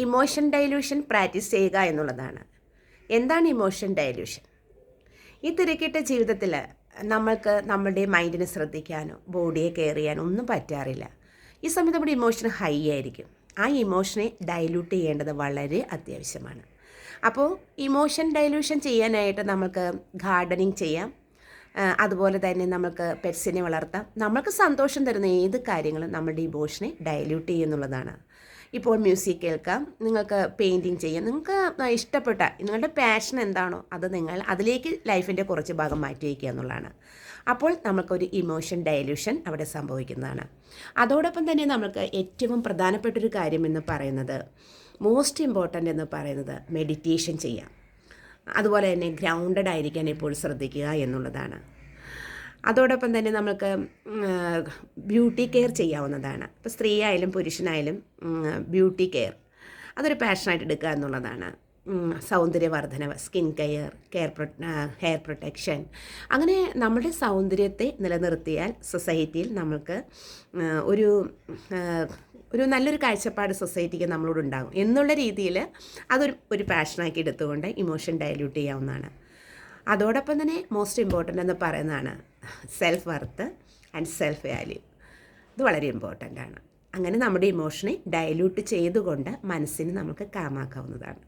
Emotion dilution practice ചെയ്യുക എന്നുള്ളതാണ്. എന്താണ് ഇമോഷൻ ഡൈല്യൂഷൻ? ഈ തിരക്കിട്ട ജീവിതത്തിൽ നമ്മൾക്ക് നമ്മുടെ മൈൻഡിനെ ശ്രദ്ധിക്കാനോ ബോഡിയെ കെയർ ചെയ്യാനോ ഒന്നും പറ്റാറില്ല. ഈ സമയത്ത് നമ്മുടെ ഇമോഷൻ ഹൈ ആയിരിക്കും. ആ ഇമോഷനെ ഡൈല്യൂട്ട് ചെയ്യേണ്ടത് വളരെ അത്യാവശ്യമാണ്. അപ്പോൾ ഇമോഷൻ ഡൈല്യൂഷൻ ചെയ്യാനായിട്ട് നമുക്ക് ഗാർഡനിങ് ചെയ്യാം. അതുപോലെ തന്നെ നമുക്ക് പെറ്റ്സിനെ വളർത്താം. നമ്മൾക്ക് സന്തോഷം തരുന്ന ഏത് കാര്യങ്ങളും നമ്മുടെ ഇമോഷനെ ഡൈല്യൂട്ട് ചെയ്യുന്നുള്ളതാണ്. ഇപ്പോൾ മ്യൂസിക് കേൾക്കാം, നിങ്ങൾക്ക് പെയിൻറ്റിങ് ചെയ്യാം, നിങ്ങൾക്ക് ഇഷ്ടപ്പെട്ട നിങ്ങളുടെ പാഷൻ എന്താണോ അത് നിങ്ങൾ അതിലേക്ക് ലൈഫിൻ്റെ കുറച്ച് ഭാഗം മാറ്റി വയ്ക്കുക എന്നുള്ളതാണ്. അപ്പോൾ നമുക്കൊരു ഇമോഷൻ ഡൈല്യൂഷൻ അവിടെ സംഭവിക്കുന്നതാണ്. അതോടൊപ്പം തന്നെ നമുക്ക് ഏറ്റവും പ്രധാനപ്പെട്ടൊരു കാര്യമെന്ന് പറയുന്നത്, മോസ്റ്റ് ഇമ്പോർട്ടൻ്റ് എന്ന് പറയുന്നത് മെഡിറ്റേഷൻ ചെയ്യാം. അതുപോലെ തന്നെ ഗ്രൗണ്ടഡ് ആയിരിക്കാൻ എപ്പോഴും ശ്രദ്ധിക്കുക എന്നുള്ളതാണ്. അതോടൊപ്പം തന്നെ നമുക്ക് ബ്യൂട്ടി കെയർ ചെയ്യാവുന്നതാണ്. ഇപ്പോൾ സ്ത്രീ ആയാലും പുരുഷനായാലും ബ്യൂട്ടി കെയർ അതൊരു പാഷനായിട്ട് എടുക്കുക എന്നുള്ളതാണ്. സൗന്ദര്യവർദ്ധനവ്, സ്കിൻ കെയർ, ഹെയർ പ്രൊട്ടക്ഷൻ, അങ്ങനെ നമ്മുടെ സൗന്ദര്യത്തെ നിലനിർത്തിയാൽ സൊസൈറ്റിയിൽ നമുക്ക് ഒരു ഒരു നല്ലൊരു കാഴ്ചപ്പാട് സൊസൈറ്റിക്ക് നമ്മളോടുണ്ടാകും എന്നുള്ള രീതിയിൽ അതൊരു പാഷനാക്കി എടുത്തുകൊണ്ട് ഇമോഷൻ ഡൈല്യൂട്ട് ചെയ്യാവുന്നതാണ്. അതോടൊപ്പം തന്നെ മോസ്റ്റ് ഇമ്പോർട്ടൻ്റ് എന്ന് പറയുന്നതാണ് self worth and self value. ഇത് വളരെ ഇമ്പോർട്ടൻ്റ് ആണ്. അങ്ങനെ നമ്മുടെ ഇമോഷനെ ഡൈല്യൂട്ട് ചെയ്തുകൊണ്ട് മനസ്സിനെ നമുക്ക് കാമാക്കാവുന്നതാണ്.